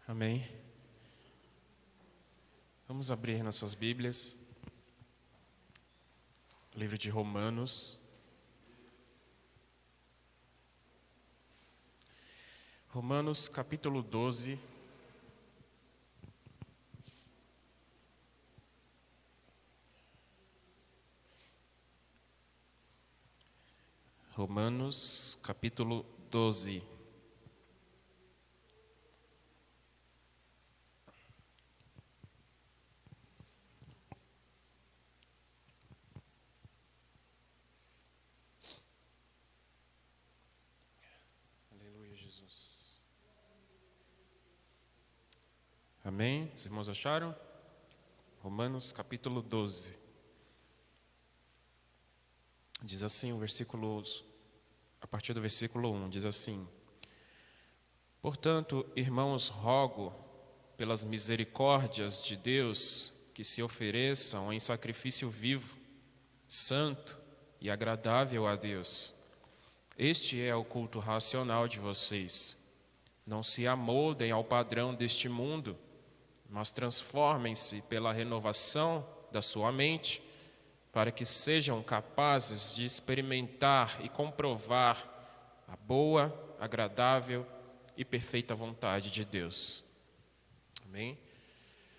Amém. Vamos abrir nossas Bíblias. Livro de Romanos. Romanos capítulo 12. Romanos capítulo 12. Aleluia, Jesus. Amém? Os irmãos acharam? Romanos capítulo 12. Diz assim o versículo, a partir do versículo 1, diz assim: Portanto, irmãos, rogo pelas misericórdias de Deus que se ofereçam em sacrifício vivo, santo e agradável a Deus. Este é o culto racional de vocês. Não se amoldem ao padrão deste mundo, mas transformem-se pela renovação da sua mente, para que sejam capazes de experimentar e comprovar a boa, agradável e perfeita vontade de Deus. Amém?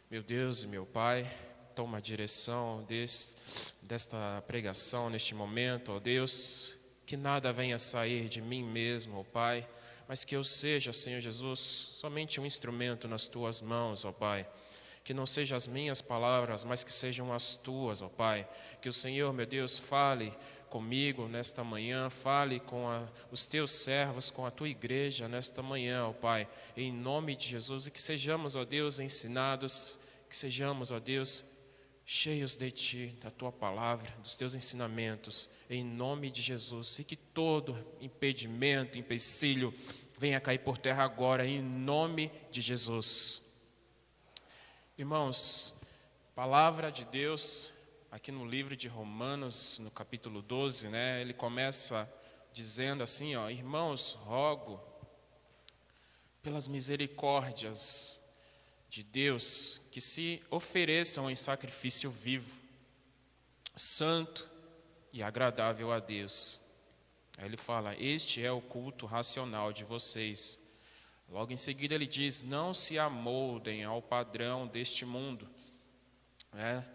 Meu Deus e meu Pai, toma a direção desta pregação neste momento, ó Deus, que nada venha sair de mim mesmo, ó Pai, mas que eu seja, Senhor Jesus, somente um instrumento nas Tuas mãos, ó Pai. Que não sejam as minhas palavras, mas que sejam as Tuas, ó Pai. Que o Senhor, meu Deus, fale comigo nesta manhã, fale com os Teus servos, com a Tua igreja nesta manhã, ó Pai. Em nome de Jesus, e que sejamos, ó Deus, ensinados, que sejamos, ó Deus, cheios de Ti, da Tua palavra, dos Teus ensinamentos, em nome de Jesus. E que todo impedimento, empecilho, venha cair por terra agora, em nome de Jesus. Irmãos, palavra de Deus, aqui no livro de Romanos, no capítulo 12, né, ele começa dizendo assim, ó, irmãos, rogo pelas misericórdias de Deus que se ofereçam em sacrifício vivo, santo e agradável a Deus. Aí ele fala, este é o culto racional de vocês. Logo em seguida ele diz, não se amoldem ao padrão deste mundo, né?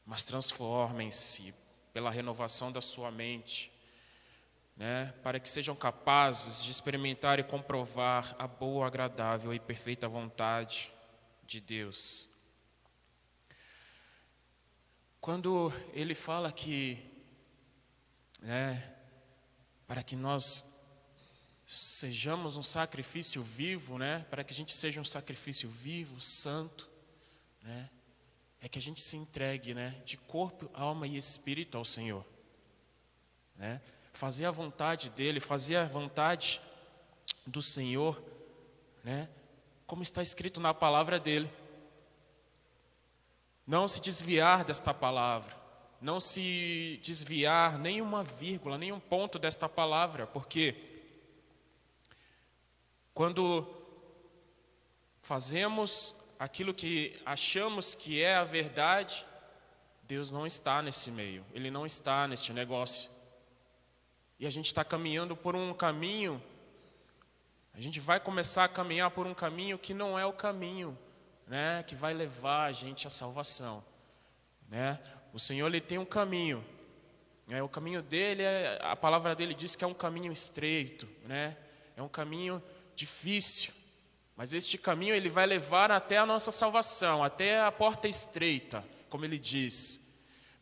Mas transformem-se pela renovação da sua mente, né? Para que sejam capazes de experimentar e comprovar a boa, agradável e perfeita vontade de Deus. Quando ele fala que, né, para que nós sejamos um sacrifício vivo, né? Para que a gente seja um sacrifício vivo, santo, né? É que a gente se entregue, né? De corpo, alma e espírito ao Senhor, né? Fazer a vontade dEle, fazer a vontade do Senhor, né? Como está escrito na palavra dEle. Não se desviar desta palavra, não se desviar nenhuma vírgula, nenhum ponto desta palavra, porque quando fazemos aquilo que achamos que é a verdade, Deus não está nesse meio, Ele não está neste negócio. E a gente está caminhando por um caminho, a gente vai começar a caminhar por um caminho que não é o caminho, né, que vai levar a gente à salvação, né? O Senhor, Ele tem um caminho, né? O caminho dEle, a palavra dEle diz que é um caminho estreito, né? É um caminho difícil, mas este caminho ele vai levar até a nossa salvação, até a porta estreita, como ele diz.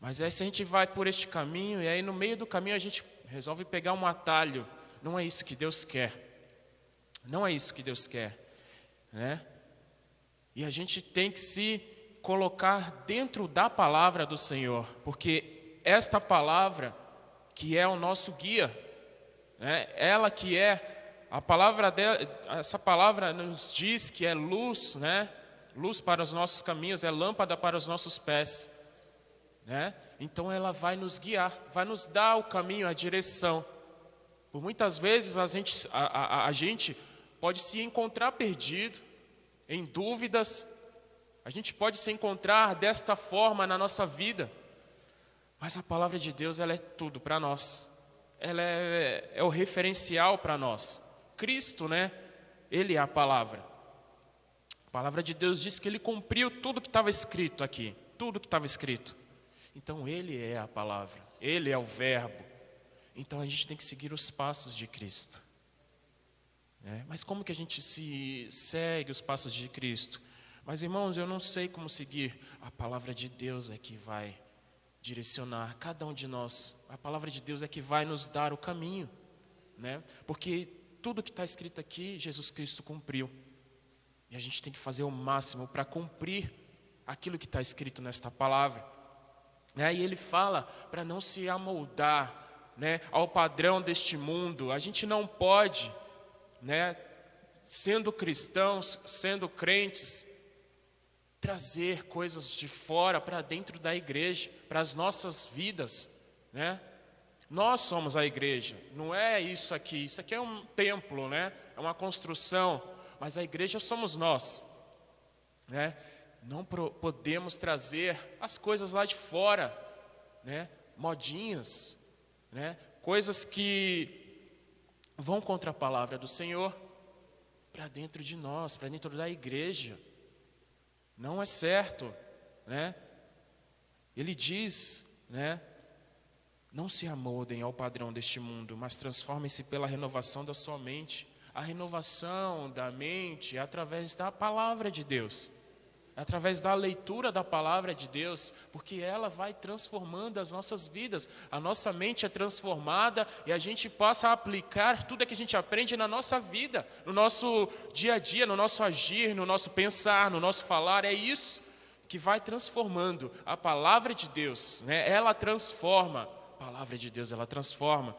Mas aí se a gente vai por este caminho, e aí no meio do caminho a gente resolve pegar um atalho, não é isso que Deus quer. Não é isso que Deus quer, né? E a gente tem que se colocar dentro da palavra do Senhor, porque esta palavra que é o nosso guia, né? Ela que é a palavra dela, essa palavra nos diz que é luz, né? Luz para os nossos caminhos, é lâmpada para os nossos pés, né? Então ela vai nos guiar, vai nos dar o caminho, a direção. Por muitas vezes a gente pode se encontrar perdido, em dúvidas. A gente pode se encontrar desta forma na nossa vida. Mas a palavra de Deus, ela é tudo para nós. Ela é o referencial para nós. Cristo, né? Ele é a palavra. A palavra de Deus diz que Ele cumpriu tudo que estava escrito aqui. Tudo que estava escrito. Então Ele é a palavra. Ele é o verbo. Então a gente tem que seguir os passos de Cristo. Mas como que a gente segue os passos de Cristo? Mas irmãos, eu não sei como seguir. A palavra de Deus é que vai direcionar cada um de nós. A palavra de Deus é que vai nos dar o caminho, Porque tudo que está escrito aqui, Jesus Cristo cumpriu. E a gente tem que fazer o máximo para cumprir aquilo que está escrito nesta palavra. E ele fala para não se amoldar, ao padrão deste mundo. A gente não pode, sendo cristãos, sendo crentes, trazer coisas de fora para dentro da igreja, para as nossas vidas, Nós somos a igreja, não é isso aqui é um templo, é uma construção, mas a igreja somos nós, Não podemos trazer as coisas lá de fora, Modinhas, coisas que vão contra a palavra do Senhor, para dentro de nós, para dentro da igreja. Não é certo, Ele diz, não se amoldem ao padrão deste mundo, mas transformem-se pela renovação da sua mente. A renovação da mente é através da palavra de Deus, é através da leitura da palavra de Deus, porque ela vai transformando as nossas vidas. A nossa mente é transformada e a gente passa a aplicar tudo que a gente aprende na nossa vida, no nosso dia a dia, no nosso agir, no nosso pensar, no nosso falar. É isso que vai transformando. A palavra de Deus, ela transforma. A palavra de Deus, ela transforma.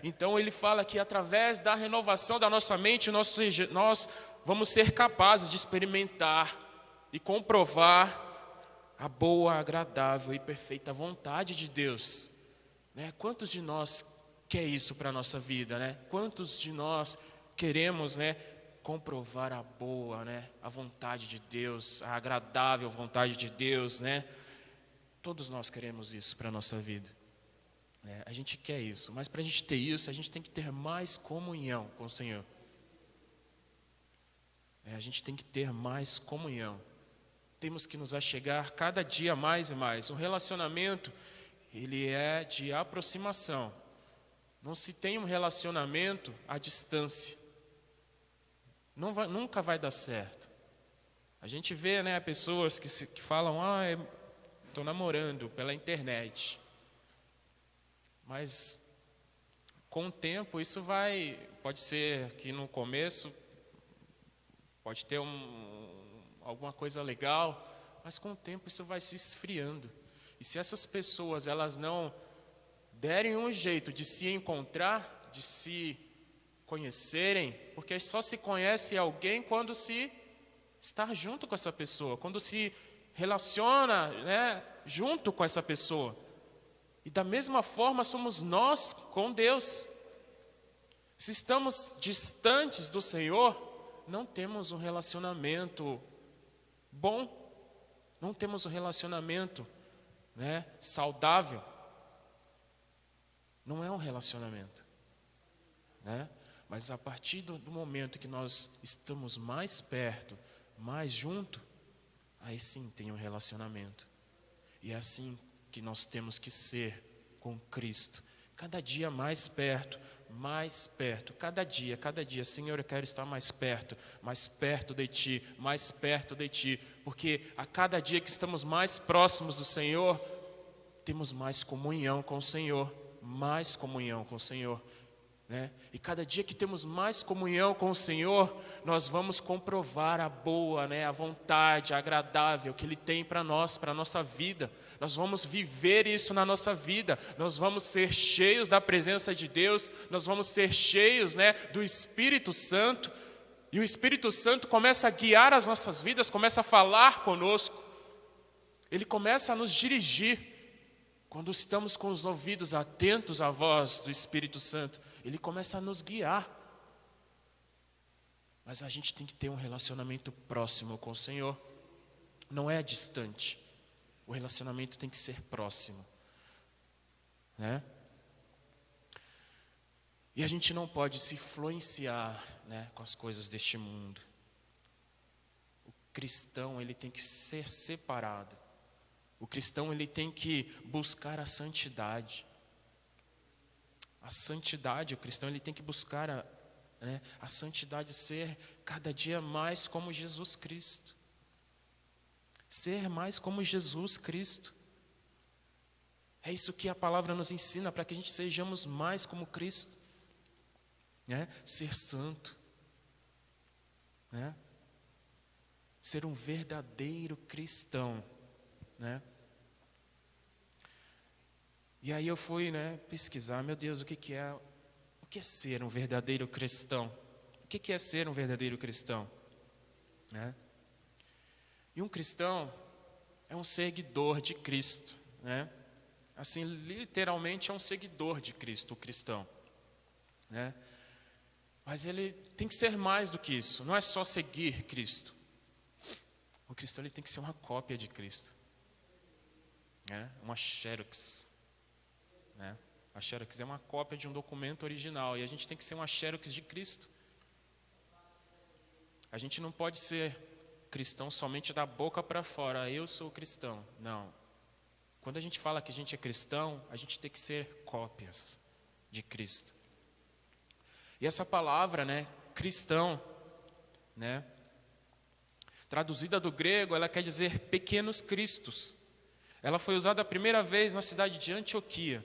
Então ele fala que através da renovação da nossa mente, nós vamos ser capazes de experimentar e comprovar a boa, agradável e perfeita vontade de Deus. Quantos de nós quer isso para a nossa vida? Quantos de nós queremos comprovar a boa, a vontade de Deus, a agradável vontade de Deus? Todos nós queremos isso para a nossa vida. A gente quer isso, mas para a gente ter isso, a gente tem que ter mais comunhão com o Senhor. A gente tem que ter mais comunhão. Temos que nos achegar cada dia mais e mais. Um relacionamento, ele é de aproximação. Não se tem um relacionamento à distância. Nunca vai dar certo. A gente vê, pessoas que falam, estou namorando pela internet. Mas com o tempo isso pode ser que no começo pode ter alguma coisa legal, mas com o tempo isso vai se esfriando. E se essas pessoas elas não derem um jeito de se encontrar, de se conhecerem, porque só se conhece alguém quando se está junto com essa pessoa, quando se relaciona, junto com essa pessoa. E da mesma forma somos nós com Deus. Se estamos distantes do Senhor, não temos um relacionamento bom, não temos um relacionamento saudável. Não é um relacionamento. Mas a partir do momento que nós estamos mais perto, mais junto, aí sim tem um relacionamento. E é assim que nós temos que ser com Cristo. Cada dia mais perto, cada dia, Senhor, eu quero estar mais perto de Ti, mais perto de Ti, porque a cada dia que estamos mais próximos do Senhor, temos mais comunhão com o Senhor, E cada dia que temos mais comunhão com o Senhor, nós vamos comprovar a boa, a vontade, a agradável que Ele tem para nós, para a nossa vida. Nós vamos viver isso na nossa vida, nós vamos ser cheios da presença de Deus, nós vamos ser cheios do Espírito Santo, e o Espírito Santo começa a guiar as nossas vidas, começa a falar conosco, Ele começa a nos dirigir. Quando estamos com os ouvidos atentos à voz do Espírito Santo, Ele começa a nos guiar. Mas a gente tem que ter um relacionamento próximo com o Senhor. Não é distante. O relacionamento tem que ser próximo, né? E a gente não pode se influenciar, né, com as coisas deste mundo. O cristão, ele tem que ser separado. O cristão, ele tem que buscar a santidade. A santidade, o cristão, ele tem que buscar a santidade, ser cada dia mais como Jesus Cristo. Ser mais como Jesus Cristo. É isso que a palavra nos ensina, para que a gente sejamos mais como Cristo. Né? Ser santo. Né? Ser um verdadeiro cristão. Né? E aí eu fui, pesquisar, meu Deus, o que é ser um verdadeiro cristão? O que é ser um verdadeiro cristão? Né? E um cristão é um seguidor de Cristo, né? Assim, literalmente é um seguidor de Cristo, o cristão, né? Mas ele tem que ser mais do que isso, não é só seguir Cristo. O cristão, ele tem que ser uma cópia de Cristo, né? Uma xerox, né? A xerox é uma cópia de um documento original, e a gente tem que ser uma xerox de Cristo. A gente não pode ser cristão somente da boca para fora, eu sou cristão. Não. Quando a gente fala que a gente é cristão, a gente tem que ser cópias de Cristo. E essa palavra, cristão, traduzida do grego, ela quer dizer pequenos cristos. Ela foi usada a primeira vez na cidade de Antioquia.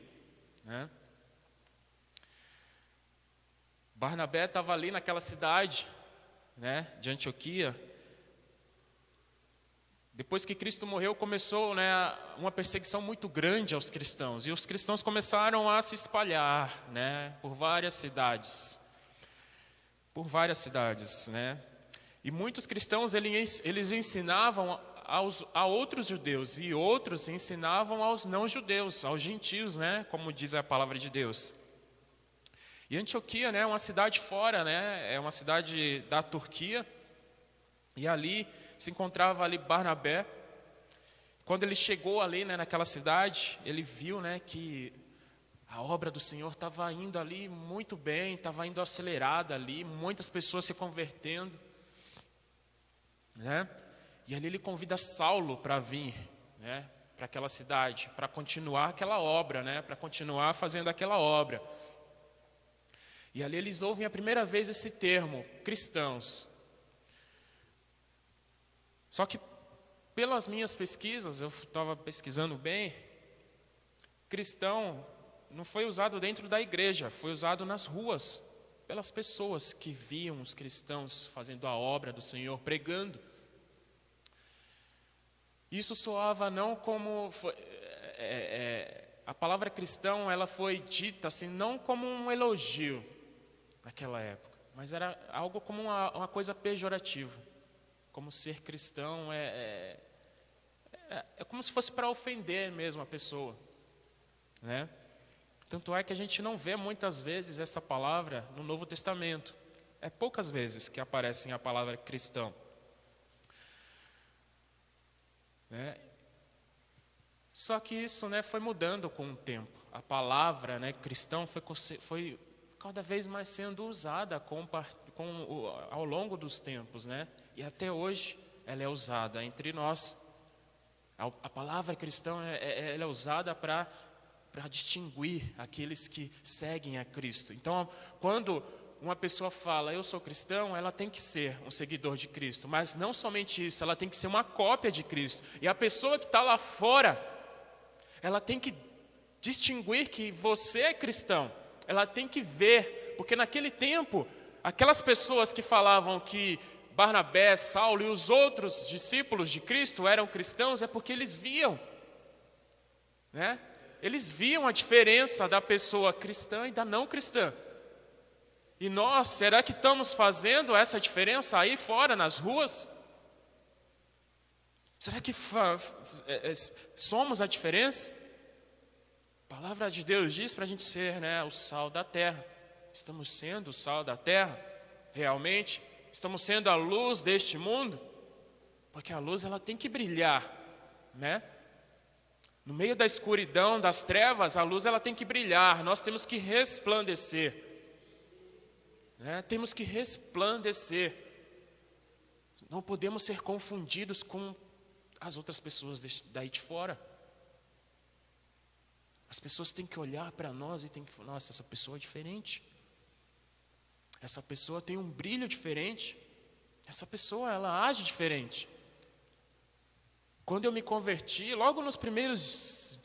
Barnabé estava ali naquela cidade, de Antioquia. Depois que Cristo morreu, começou uma perseguição muito grande aos cristãos. E os cristãos começaram a se espalhar por várias cidades. E muitos cristãos, eles ensinavam a outros judeus. E outros ensinavam aos não-judeus, aos gentios, como diz a palavra de Deus. E Antioquia, é uma cidade fora, é uma cidade da Turquia. E ali se encontrava ali Barnabé. Quando ele chegou ali, naquela cidade, ele viu, que a obra do Senhor estava indo ali muito bem, estava indo acelerada ali, muitas pessoas se convertendo, E ali ele convida Saulo para vir, para aquela cidade, para continuar aquela obra, para continuar fazendo aquela obra. E ali eles ouvem a primeira vez esse termo, cristãos. Só que, pelas minhas pesquisas, eu estava pesquisando bem, cristão não foi usado dentro da igreja, foi usado nas ruas, pelas pessoas que viam os cristãos fazendo a obra do Senhor, pregando. Isso soava não como... a palavra cristão, ela foi dita assim, não como um elogio naquela época, mas era algo como uma coisa pejorativa. Como ser cristão é como se fosse para ofender mesmo a pessoa, Tanto é que a gente não vê muitas vezes essa palavra no Novo Testamento. É poucas vezes que aparece a palavra cristão, Só que isso, foi mudando com o tempo. A palavra, cristão foi cada vez mais sendo usada ao longo dos tempos, E até hoje ela é usada entre nós. A palavra cristão ela é usada para distinguir aqueles que seguem a Cristo. Então, quando uma pessoa fala, eu sou cristão, ela tem que ser um seguidor de Cristo. Mas não somente isso, ela tem que ser uma cópia de Cristo. E a pessoa que está lá fora, ela tem que distinguir que você é cristão. Ela tem que ver, porque naquele tempo, aquelas pessoas que falavam que Barnabé, Saulo e os outros discípulos de Cristo eram cristãos, é porque eles viam, Eles viam a diferença da pessoa cristã e da não cristã. E nós, será que estamos fazendo essa diferença aí fora, nas ruas? Será que somos a diferença? A palavra de Deus diz para a gente ser o sal da terra. Estamos sendo o sal da terra, realmente? estamos sendo a luz deste mundo, porque a luz ela tem que brilhar, né? No meio da escuridão, das trevas, a luz ela tem que brilhar, nós temos que resplandecer, né? Temos que resplandecer. Não podemos ser confundidos com as outras pessoas daí de fora. As pessoas têm que olhar para nós e têm que falar, nossa, essa pessoa é diferente. Essa pessoa tem um brilho diferente. Essa pessoa, ela age diferente. Quando eu me converti, logo nas primeiras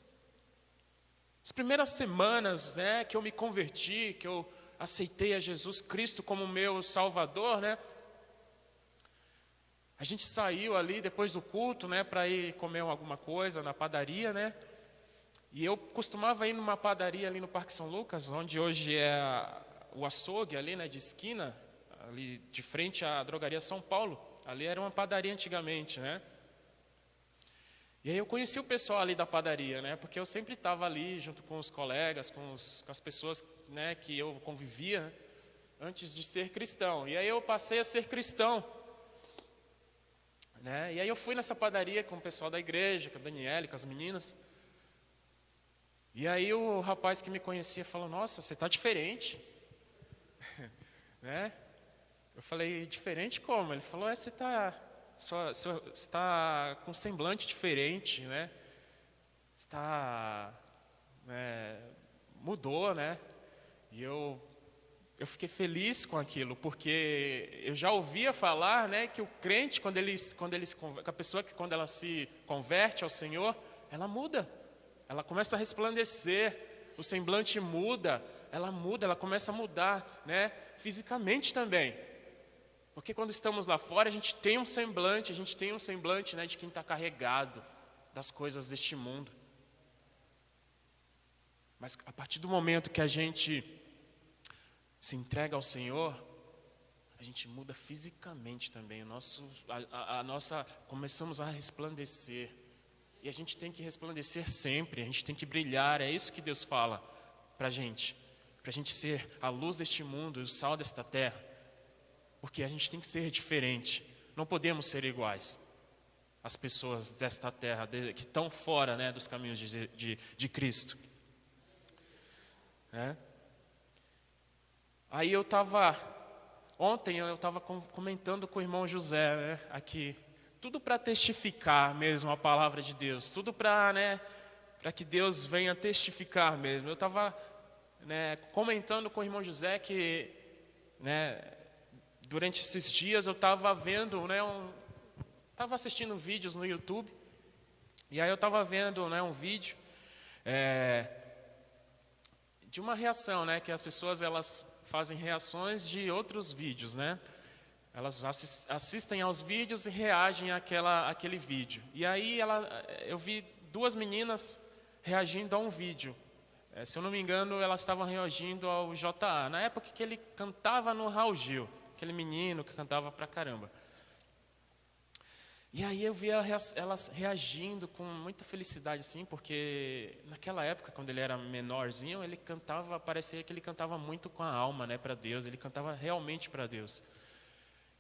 semanas, né, que eu me converti, que eu aceitei a Jesus Cristo como meu Salvador, né? A gente saiu ali depois do culto, né, para ir comer alguma coisa na padaria, né? E eu costumava ir numa padaria ali no Parque São Lucas, onde hoje é o açougue ali, né, de esquina, ali de frente à drogaria São Paulo. Ali era uma padaria antigamente, né? E aí eu conheci o pessoal ali da padaria, né? Porque eu sempre estava ali junto com os colegas, com as pessoas, né, que eu convivia antes de ser cristão. E aí eu passei a ser cristão, né? E aí eu fui nessa padaria com o pessoal da igreja, com a Daniela, com as meninas. E aí o rapaz que me conhecia falou, nossa, você está diferente. Né? Eu falei, diferente como? Ele falou, você está com um semblante diferente, né? Mudou, né? E eu fiquei feliz com aquilo, porque eu já ouvia falar, né, que o crente, a pessoa que quando ela se converte ao Senhor, ela muda, ela começa a resplandecer, o semblante muda, ela começa a mudar, né, fisicamente também. Porque quando estamos lá fora, a gente tem um semblante, né, de quem está carregado das coisas deste mundo. Mas a partir do momento que a gente se entrega ao Senhor, a gente muda fisicamente também. Começamos a resplandecer. E a gente tem que resplandecer sempre, a gente tem que brilhar. É isso que Deus fala para a gente ser a luz deste mundo e o sal desta terra. Porque a gente tem que ser diferente. Não podemos ser iguais às pessoas desta terra, que estão fora, né, dos caminhos de Cristo. Né? Aí ontem eu estava comentando com o irmão José, né, aqui, tudo para testificar mesmo a palavra de Deus, tudo para, né, para que Deus venha testificar mesmo. Eu estava, né, comentando com o irmão José que, né, durante esses dias eu estava vendo, né, estava assistindo vídeos no YouTube, e aí eu estava vendo, né, um vídeo de uma reação, né, que as pessoas elas fazem reações de outros vídeos, né? Elas assistem aos vídeos e reagem àquele vídeo. E aí eu vi duas meninas reagindo a um vídeo. Se eu não me engano, elas estavam reagindo ao J.A. Na época que ele cantava no Raul Gil, aquele menino que cantava pra caramba. E aí eu vi elas reagindo com muita felicidade, assim, porque naquela época, quando ele era menorzinho, ele cantava, parecia que ele cantava muito com a alma, né, para Deus, ele cantava realmente para Deus.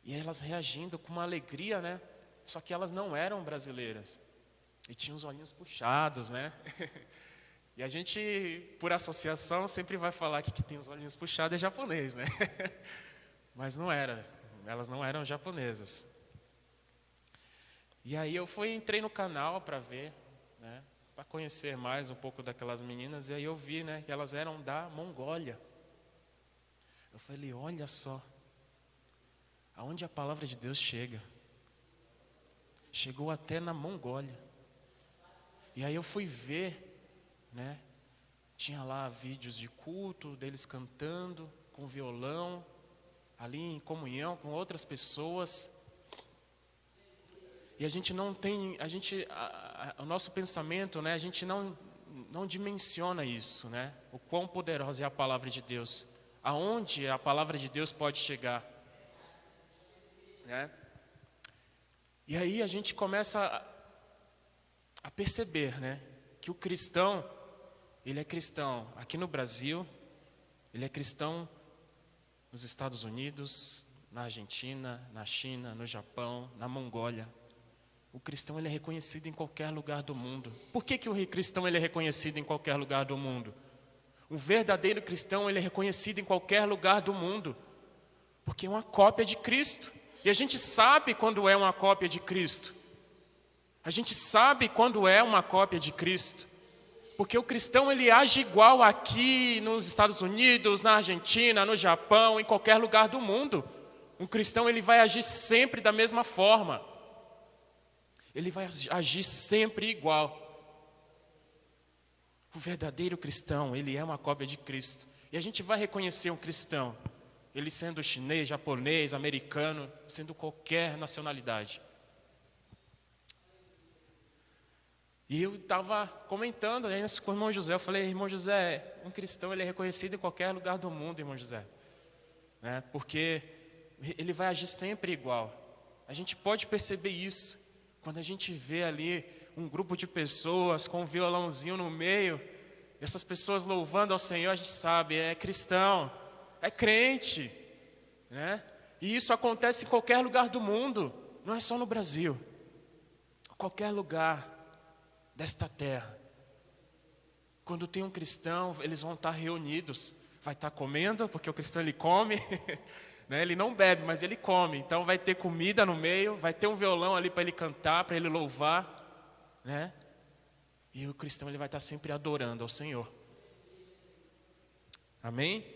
E elas reagindo com uma alegria, né, só que elas não eram brasileiras, e tinham os olhinhos puxados, né. E a gente, por associação, sempre vai falar que tem os olhinhos puxados é japonês, né. Mas não era, elas não eram japonesas. E aí eu entrei no canal para ver, né, para conhecer mais um pouco daquelas meninas, e aí eu vi, né, que elas eram da Mongólia. Eu falei, olha só, aonde a palavra de Deus chega. Chegou até na Mongólia. E aí eu fui ver, né, tinha lá vídeos de culto, deles cantando, com violão, ali em comunhão com outras pessoas. E a gente não tem, o nosso pensamento, né, a gente não dimensiona isso, né, o quão poderosa é a palavra de Deus, aonde a palavra de Deus pode chegar, né? E aí a gente começa a perceber, né, que o cristão, ele é cristão aqui no Brasil, ele é cristão nos Estados Unidos, na Argentina, na China, no Japão, na Mongólia. O cristão ele é reconhecido em qualquer lugar do mundo. Por que o cristão ele é reconhecido em qualquer lugar do mundo? O verdadeiro cristão ele é reconhecido em qualquer lugar do mundo, porque é uma cópia de Cristo. E a gente sabe quando é uma cópia de Cristo. A gente sabe quando é uma cópia de Cristo. Porque o cristão ele age igual aqui nos Estados Unidos, na Argentina, no Japão, em qualquer lugar do mundo. O cristão ele vai agir sempre da mesma forma. Ele vai agir sempre igual. O verdadeiro cristão, ele é uma cópia de Cristo. E a gente vai reconhecer um cristão, ele sendo chinês, japonês, americano, sendo qualquer nacionalidade. E eu estava comentando com o irmão José, eu falei, irmão José, um cristão ele é reconhecido em qualquer lugar do mundo, irmão José. Porque ele vai agir sempre igual. A gente pode perceber isso. Quando a gente vê ali um grupo de pessoas com um violãozinho no meio, essas pessoas louvando ao Senhor, a gente sabe, é cristão, é crente, né? E isso acontece em qualquer lugar do mundo, não é só no Brasil. Qualquer lugar desta terra. Quando tem um cristão, eles vão estar reunidos, vai estar comendo, porque o cristão ele come, né? Ele não bebe, mas ele come. Então vai ter comida no meio, vai ter um violão ali para ele cantar, para ele louvar, né? E o cristão ele vai estar sempre adorando ao Senhor. Amém?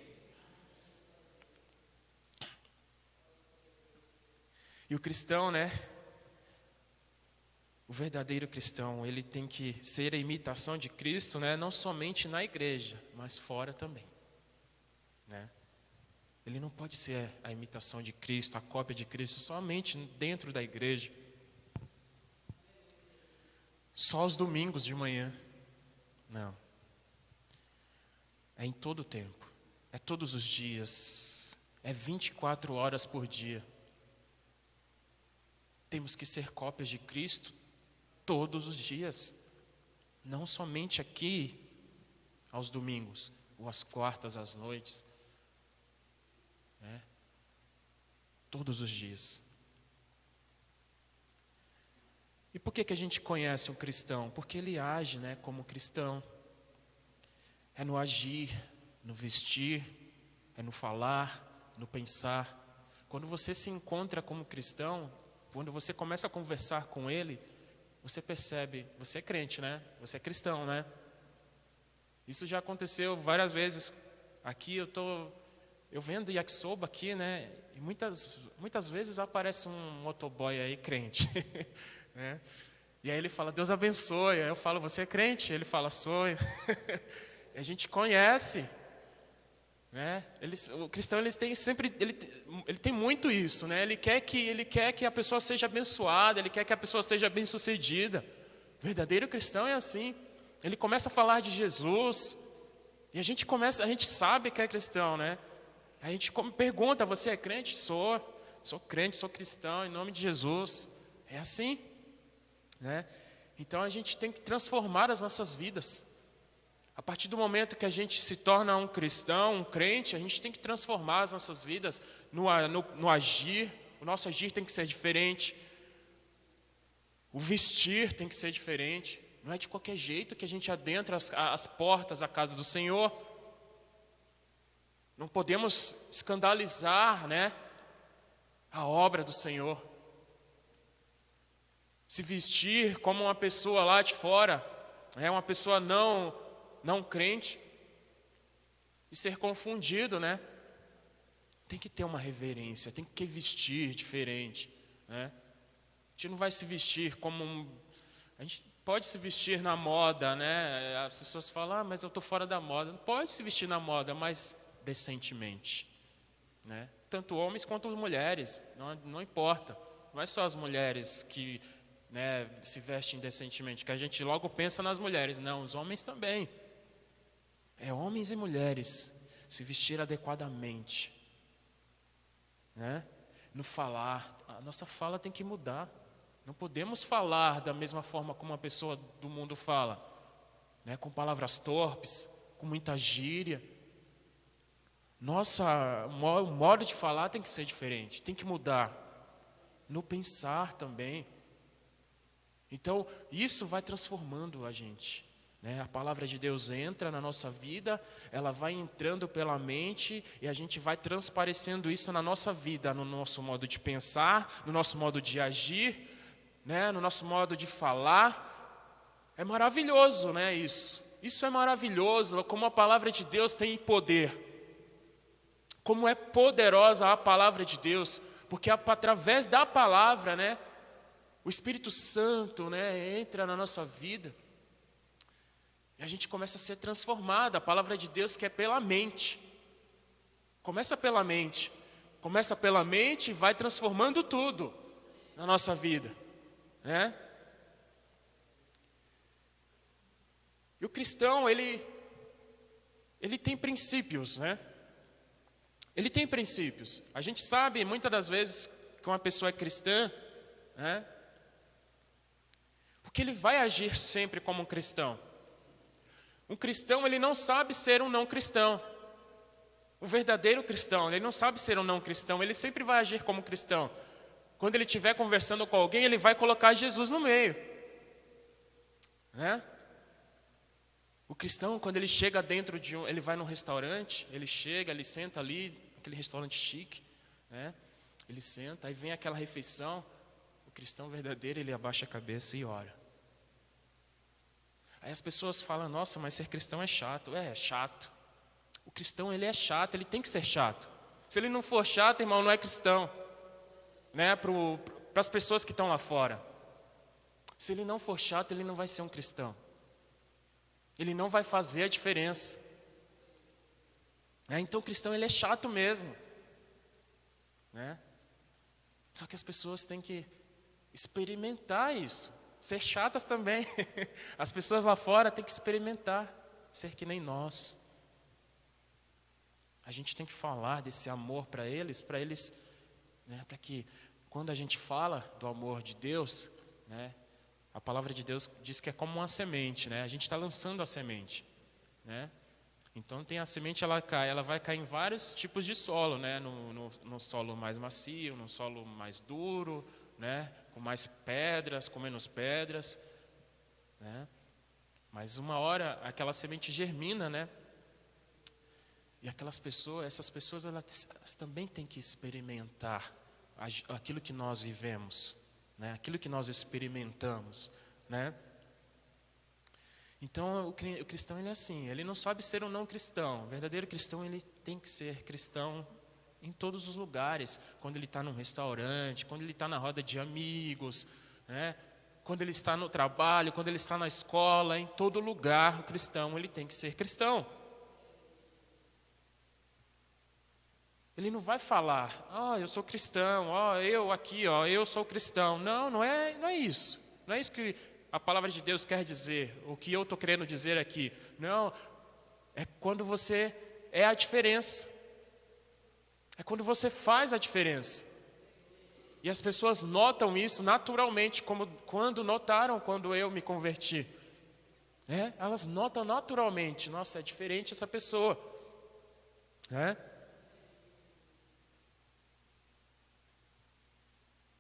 E o cristão, né? O verdadeiro cristão, ele tem que ser a imitação de Cristo, né? Não somente na igreja, mas fora também, né? Ele não pode ser a imitação de Cristo, a cópia de Cristo, somente dentro da igreja. Só os domingos de manhã. Não. É em todo o tempo. É todos os dias. É 24 horas por dia. Temos que ser cópias de Cristo todos os dias. Não somente aqui, aos domingos, ou às quartas, às noites. Todos os dias. E por que a gente conhece um cristão? Porque ele age, né, como cristão. É no agir, no vestir, é no falar, no pensar. Quando você se encontra como cristão, quando você começa a conversar com ele, você percebe, você é crente, né? Você é cristão, né? Isso já aconteceu várias vezes. Aqui eu vendo yakisoba aqui, né? E muitas vezes aparece um motoboy aí crente, né? E aí ele fala, Deus abençoe. Aí eu falo, você é crente? Ele fala, sou. A gente conhece, né? O cristão ele tem muito isso, né? Ele quer que a pessoa seja abençoada, ele quer que a pessoa seja bem-sucedida. O verdadeiro cristão é assim. Ele começa a falar de Jesus e a gente sabe que é cristão, né? A gente pergunta, você é crente? Sou crente, sou cristão, em nome de Jesus. É assim, né? Então a gente tem que transformar as nossas vidas. A partir do momento que a gente se torna um cristão, um crente, a gente tem que transformar as nossas vidas no agir. O nosso agir tem que ser diferente. O vestir tem que ser diferente. Não é de qualquer jeito que a gente adentra as portas da casa do Senhor. Não podemos escandalizar, né, a obra do Senhor. Se vestir como uma pessoa lá de fora, uma pessoa não crente, e ser confundido, né? Tem que ter uma reverência, tem que vestir diferente, né? A gente não vai se vestir a gente pode se vestir na moda, né? As pessoas falam, mas eu estou fora da moda. Não pode se vestir na moda, mas decentemente, né? Tanto homens quanto mulheres, não importa. Não é só as mulheres que, né, se vestem decentemente, que a gente logo pensa nas mulheres. Não, os homens também. É homens e mulheres se vestir adequadamente, né? No falar, a nossa fala tem que mudar. Não podemos falar da mesma forma como uma pessoa do mundo fala, né? Com palavras torpes, com muita gíria. O modo de falar tem que ser diferente, tem que mudar. No pensar também. Então, isso vai transformando a gente, né? A palavra de Deus entra na nossa vida, ela vai entrando pela mente e a gente vai transparecendo isso na nossa vida, no nosso modo de pensar, no nosso modo de agir, né? No nosso modo de falar. É maravilhoso, né, isso? Isso é maravilhoso, como a palavra de Deus tem poder. Como é poderosa a palavra de Deus, porque através da palavra, né, o Espírito Santo, né, entra na nossa vida e a gente começa a ser transformado. A palavra de Deus que é pela mente. Começa pela mente e vai transformando tudo na nossa vida, né? E o cristão, ele tem princípios, né? Ele tem princípios. A gente sabe, muitas das vezes, que uma pessoa é cristã, né? Porque ele vai agir sempre como um cristão. Um cristão, ele não sabe ser um não cristão. O verdadeiro cristão, ele não sabe ser um não cristão, ele sempre vai agir como cristão. Quando ele estiver conversando com alguém, ele vai colocar Jesus no meio, né? O cristão, quando ele chega dentro de ele vai num restaurante, ele chega, ele senta ali, aquele restaurante chique, né? Ele senta, aí vem aquela refeição, o cristão verdadeiro, ele abaixa a cabeça e ora. Aí as pessoas falam, nossa, mas ser cristão é chato. É chato. O cristão, ele é chato, ele tem que ser chato. Se ele não for chato, irmão, não é cristão, né? Para as pessoas que estão lá fora. Se ele não for chato, ele não vai ser um cristão. Ele não vai fazer a diferença. Então o cristão, ele é chato mesmo, né? Só que as pessoas têm que experimentar isso, ser chatas também. As pessoas lá fora têm que experimentar, ser que nem nós. A gente tem que falar desse amor para eles, né, para que quando a gente fala do amor de Deus, né, a palavra de Deus diz que é como uma semente, né? A gente está lançando a semente, né? Então tem a semente, ela vai cair em vários tipos de solo, né? No solo mais macio, no solo mais duro, né? Com mais pedras, com menos pedras, né? Mas uma hora aquela semente germina, né? E essas pessoas elas também têm que experimentar aquilo que nós vivemos, né? Aquilo que nós experimentamos, né? Então o cristão, ele é assim, ele não sabe ser um não cristão. O verdadeiro cristão, ele tem que ser cristão em todos os lugares. Quando ele está num restaurante, quando ele está na roda de amigos, né? Quando ele está no trabalho, quando ele está na escola, em todo lugar o cristão, ele tem que ser cristão. Ele não vai falar, eu sou cristão, eu aqui, eu sou cristão. Não é isso. Não é isso que a palavra de Deus quer dizer, o que eu estou querendo dizer aqui. Não, é quando você é a diferença. É quando você faz a diferença. E as pessoas notam isso naturalmente, como quando notaram quando eu me converti. Elas notam naturalmente, nossa, é diferente essa pessoa.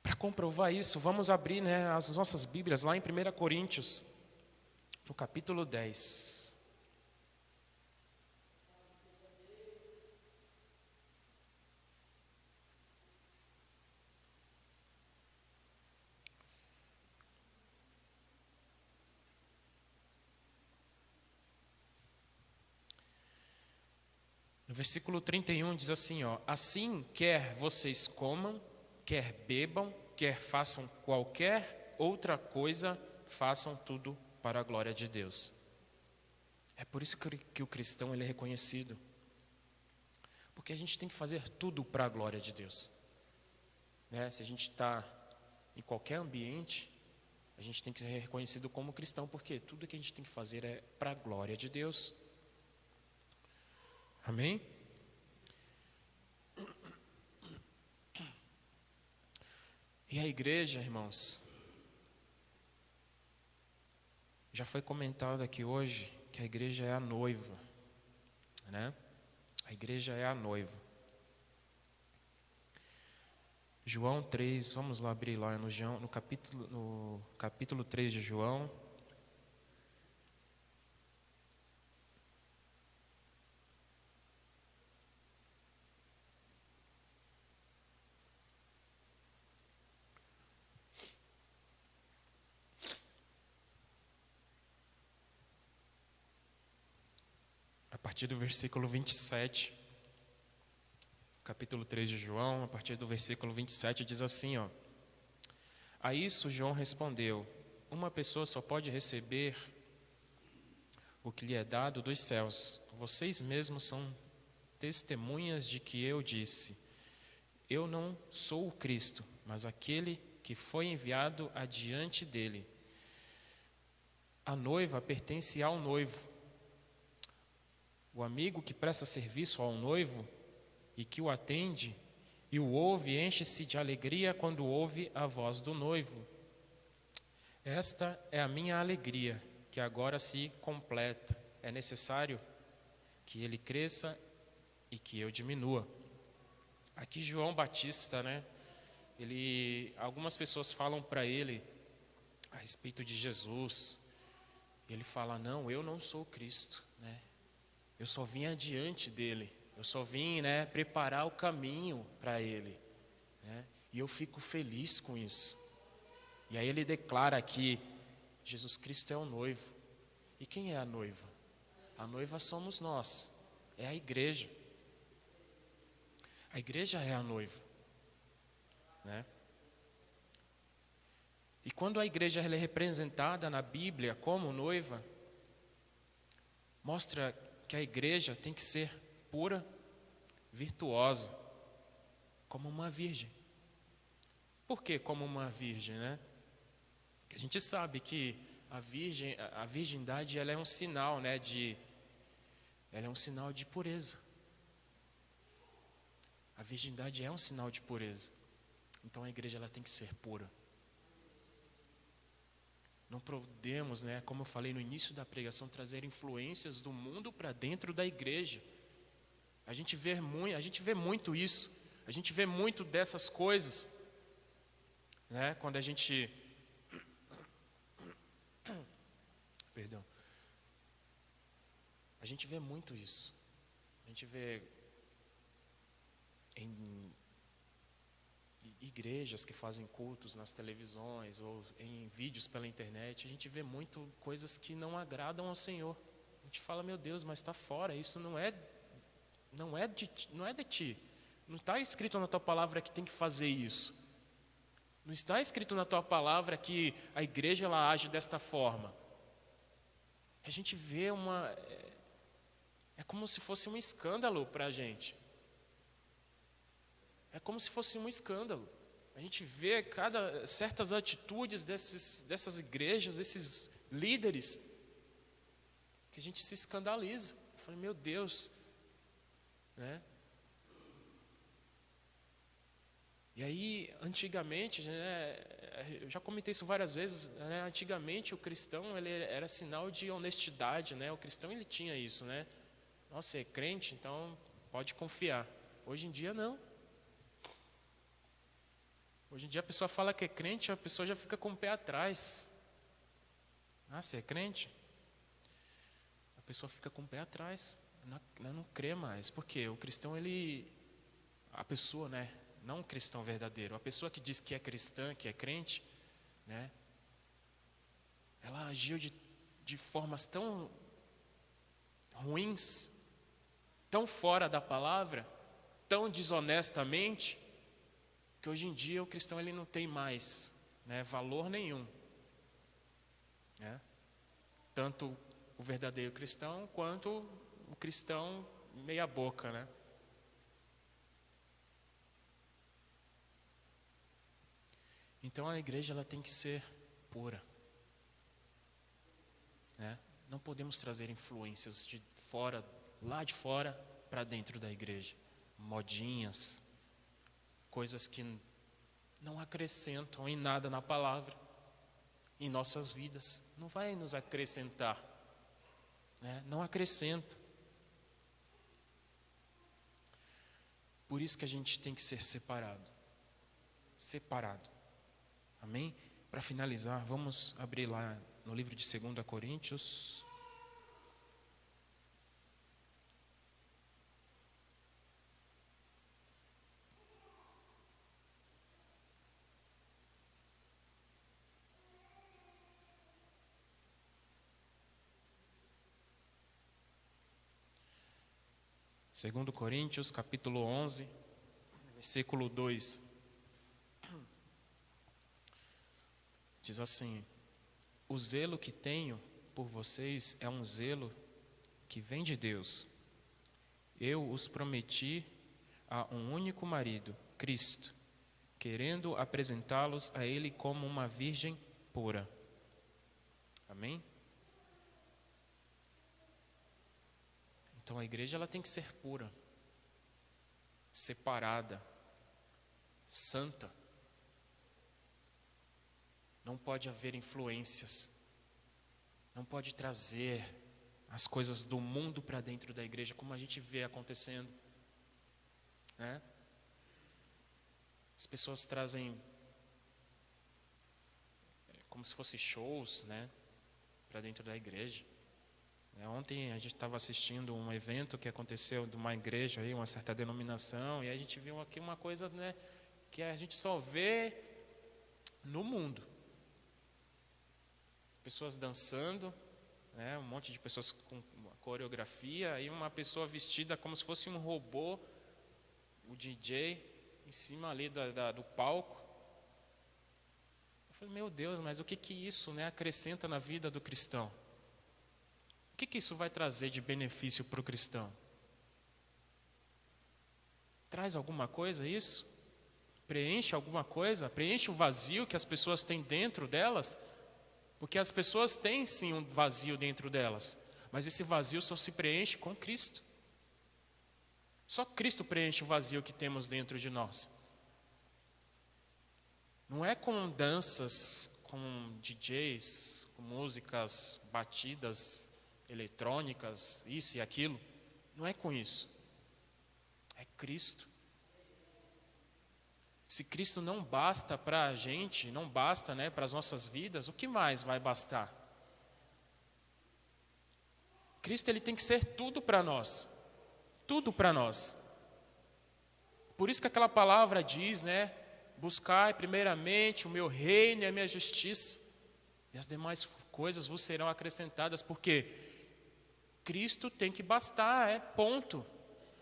Para comprovar isso, vamos abrir, né, as nossas Bíblias lá em 1 Coríntios, no capítulo 10. No versículo 31 diz assim, assim quer vocês comam, quer bebam, quer façam qualquer outra coisa, façam tudo para a glória de Deus. É por isso que o cristão, ele é reconhecido. Porque a gente tem que fazer tudo para a glória de Deus. Se a gente está em qualquer ambiente, a gente tem que ser reconhecido como cristão, porque tudo que a gente tem que fazer é para a glória de Deus. Amém? E a igreja, irmãos, já foi comentado aqui hoje que a igreja é a noiva, né? A A igreja é a noiva. João 3, vamos lá abrir lá no capítulo 3 de João. A partir do versículo 27, capítulo 3 de João, a partir do versículo 27, diz assim, ó. A isso João respondeu: uma pessoa só pode receber o que lhe é dado dos céus. Vocês mesmos são testemunhas de que eu disse: eu não sou o Cristo, mas aquele que foi enviado adiante dele. A noiva pertence ao noivo. O amigo que presta serviço ao noivo e que o atende e o ouve enche-se de alegria quando ouve a voz do noivo. Esta é a minha alegria, que agora se completa. É necessário que ele cresça e que eu diminua. Aqui João Batista, né? Algumas pessoas falam para ele a respeito de Jesus. Ele fala: não, eu não sou Cristo, né? Eu só vim adiante dele. Eu só vim, né, preparar o caminho para ele, né? E eu fico feliz com isso. E aí ele declara que Jesus Cristo é o noivo. E quem é a noiva? A noiva somos nós, é a igreja. A igreja é a noiva, né? E quando a igreja ela é representada na Bíblia como noiva, mostra que a igreja tem que ser pura, virtuosa, como uma virgem. Por que como uma virgem, né? Porque a gente sabe que a virgindade ela é um sinal, né, ela é um sinal de pureza. A virgindade é um sinal de pureza. Então a igreja ela tem que ser pura. Não podemos, né, como eu falei no início da pregação, trazer influências do mundo para dentro da igreja. A gente vê muito isso. A gente vê muito dessas coisas, né? Quando a gente perdão. A gente vê muito isso. A gente vê em igrejas que fazem cultos nas televisões ou em vídeos pela internet, a gente vê muito coisas que não agradam ao Senhor. A gente fala: meu Deus, mas está fora, isso não é de ti. Não está escrito na tua palavra que tem que fazer isso. Não está escrito na tua palavra que a igreja ela age desta forma. A gente vê é como se fosse um escândalo para a gente. É como se fosse um escândalo. A gente vê certas atitudes dessas igrejas, desses líderes, que a gente se escandaliza. Eu falei: meu Deus, né? E aí, antigamente, né, eu já comentei isso várias vezes, né, antigamente o cristão ele era sinal de honestidade, né? O cristão ele tinha isso, né? Nossa, é crente, então pode confiar. Hoje em dia não. Hoje em dia a pessoa fala que é crente, a pessoa já fica com o pé atrás. Ah, você é crente? A pessoa fica com o pé atrás, não crê mais. Por quê? O cristão, a pessoa, né, não um cristão verdadeiro, a pessoa que diz que é cristã, que é crente, né, ela agiu de formas tão ruins, tão fora da palavra, tão desonestamente, que hoje em dia o cristão ele não tem mais, né, valor nenhum, né? Tanto o verdadeiro cristão quanto o cristão meia boca, né? Então a igreja ela tem que ser pura, né? Não podemos trazer influências de fora, lá de fora, para dentro da igreja, modinhas, coisas que não acrescentam em nada na palavra, em nossas vidas. Não vai nos acrescentar, né? Não acrescenta. Por isso que a gente tem que ser separado. Separado. Amém? Para finalizar, vamos abrir lá no livro de 2 Coríntios. Segundo Coríntios, capítulo 11, versículo 2. Diz assim: o zelo que tenho por vocês é um zelo que vem de Deus. Eu os prometi a um único marido, Cristo, querendo apresentá-los a Ele como uma virgem pura. Amém? Então a igreja ela tem que ser pura, separada, santa. Não pode haver influências. Não pode trazer as coisas do mundo para dentro da igreja, como a gente vê acontecendo, né? As pessoas trazem como se fossem shows, né, para dentro da igreja. Ontem a gente estava assistindo um evento que aconteceu de uma igreja aí, uma certa denominação, e a gente viu aqui uma coisa, né, que a gente só vê no mundo. Pessoas dançando, né, um monte de pessoas com uma coreografia, e uma pessoa vestida como se fosse um robô, o DJ, em cima ali do palco. Eu falei, meu Deus, mas o que isso, né, acrescenta na vida do cristão? O que isso vai trazer de benefício para o cristão? Traz alguma coisa isso? Preenche alguma coisa? Preenche o vazio que as pessoas têm dentro delas? Porque as pessoas têm sim um vazio dentro delas, mas esse vazio só se preenche com Cristo. Só Cristo preenche o vazio que temos dentro de nós. Não é com danças, com DJs, com músicas batidas, eletrônicas, isso e aquilo. Não é com isso. É Cristo. Se Cristo não basta para a gente, não basta, né, para as nossas vidas, o que mais vai bastar? Cristo ele tem que ser tudo para nós. Tudo para nós. Por isso que aquela palavra diz, né, buscai primeiramente o meu reino e a minha justiça, e as demais coisas vos serão acrescentadas, porque Cristo tem que bastar, ponto.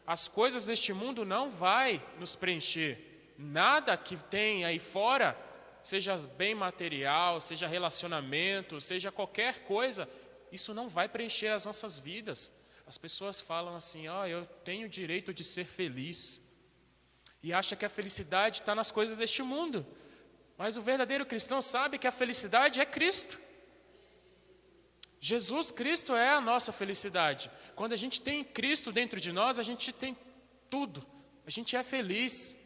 As coisas deste mundo não vai nos preencher. Nada que tem aí fora, seja bem material, seja relacionamento, seja qualquer coisa, isso não vai preencher as nossas vidas. As pessoas falam assim, eu tenho o direito de ser feliz. E acha que a felicidade está nas coisas deste mundo. Mas o verdadeiro cristão sabe que a felicidade é Cristo. Jesus Cristo é a nossa felicidade. Quando a gente tem Cristo dentro de nós, a gente tem tudo. A gente é feliz.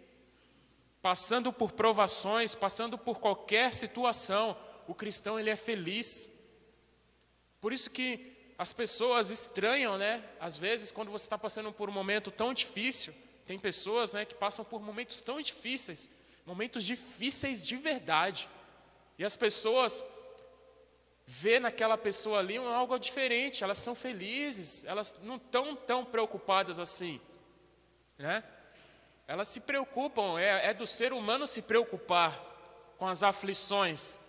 Passando por provações, passando por qualquer situação, o cristão ele é feliz. Por isso que as pessoas estranham, né? Às vezes, quando você está passando por um momento tão difícil, tem pessoas, né, que passam por momentos tão difíceis, momentos difíceis de verdade. E as pessoas vê naquela pessoa ali algo diferente, elas são felizes, elas não estão tão preocupadas assim, né? Elas se preocupam, é do ser humano se preocupar com as aflições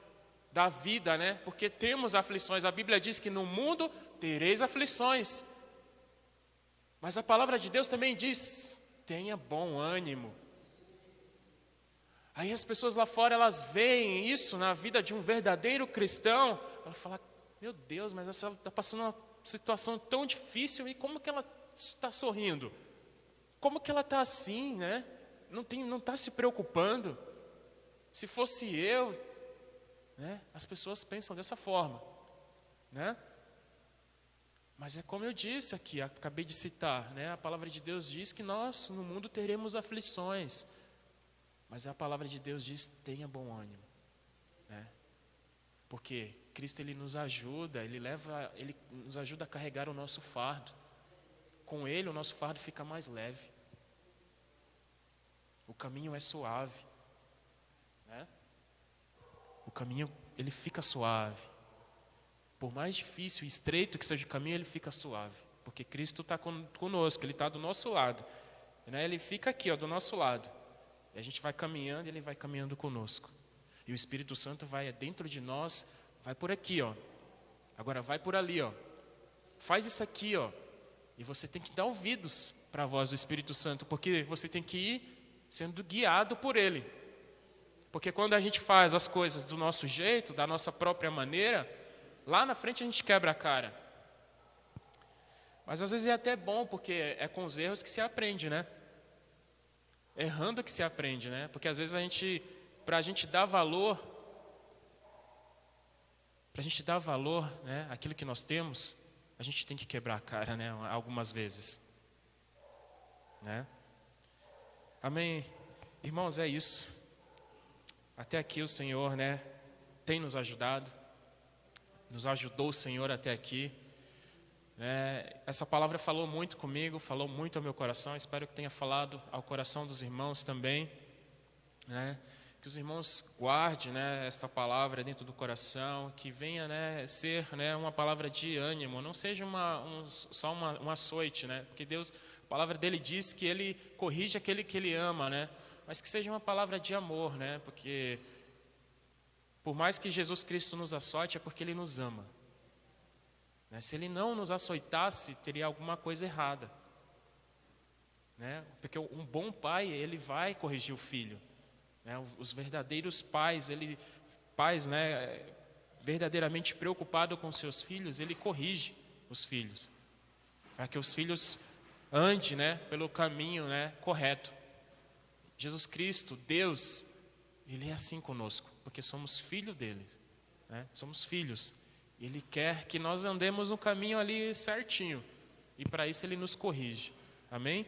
da vida, né? Porque temos aflições, a Bíblia diz que no mundo tereis aflições, mas a palavra de Deus também diz, tenha bom ânimo. Aí as pessoas lá fora, elas veem isso na vida de um verdadeiro cristão, ela fala, meu Deus, mas essa está passando uma situação tão difícil, e como que ela está sorrindo? Como que ela está assim, né? Não está se preocupando. Se fosse eu, né? As pessoas pensam dessa forma, né? Mas é como eu disse aqui, acabei de citar, né? A palavra de Deus diz que nós no mundo teremos aflições, mas a palavra de Deus diz, tenha bom ânimo, né? Porque Cristo ele nos ajuda, ele nos ajuda a carregar o nosso fardo. Com ele o nosso fardo fica mais leve. O caminho é suave, né? O caminho, ele fica suave. Por mais difícil e estreito que seja o caminho, ele fica suave. Porque Cristo está conosco, Ele está do nosso lado. Né? Ele fica aqui, ó, do nosso lado. E a gente vai caminhando, Ele vai caminhando conosco. E o Espírito Santo vai dentro de nós, vai por aqui, ó. Agora vai por ali, ó. Faz isso aqui, ó. E você tem que dar ouvidos para a voz do Espírito Santo, porque você tem que ir sendo guiado por Ele. Porque quando a gente faz as coisas do nosso jeito, da nossa própria maneira, lá na frente a gente quebra a cara. Mas às vezes é até bom, porque é com os erros que se aprende, né? Errando que se aprende, né? Porque às vezes para a gente dar valor, né, àquilo que nós temos, a gente tem que quebrar a cara, né? Algumas vezes, né? Amém? Irmãos, é isso. Até aqui o Senhor, né, tem nos ajudado. Nos ajudou o Senhor até aqui. Essa palavra falou muito comigo, falou muito ao meu coração. Espero que tenha falado ao coração dos irmãos também. Né? Que os irmãos guardem, né, esta palavra dentro do coração, que venha, né, ser, né, uma palavra de ânimo, não seja só um açoite, né? Porque Deus, a palavra dele diz que Ele corrige aquele que Ele ama, né? Mas que seja uma palavra de amor, né? Porque por mais que Jesus Cristo nos açoite, é porque Ele nos ama. Né? Se Ele não nos açoitasse, teria alguma coisa errada. Né? Porque um bom pai, ele vai corrigir o filho. Né? Os verdadeiros pais, né, verdadeiramente preocupado com seus filhos, ele corrige os filhos. Para que os filhos andem, né, pelo caminho, né, correto. Jesus Cristo, Deus, Ele é assim conosco, porque somos filhos dele, né? Somos filhos. Ele quer que nós andemos no caminho ali certinho, e para isso Ele nos corrige. Amém?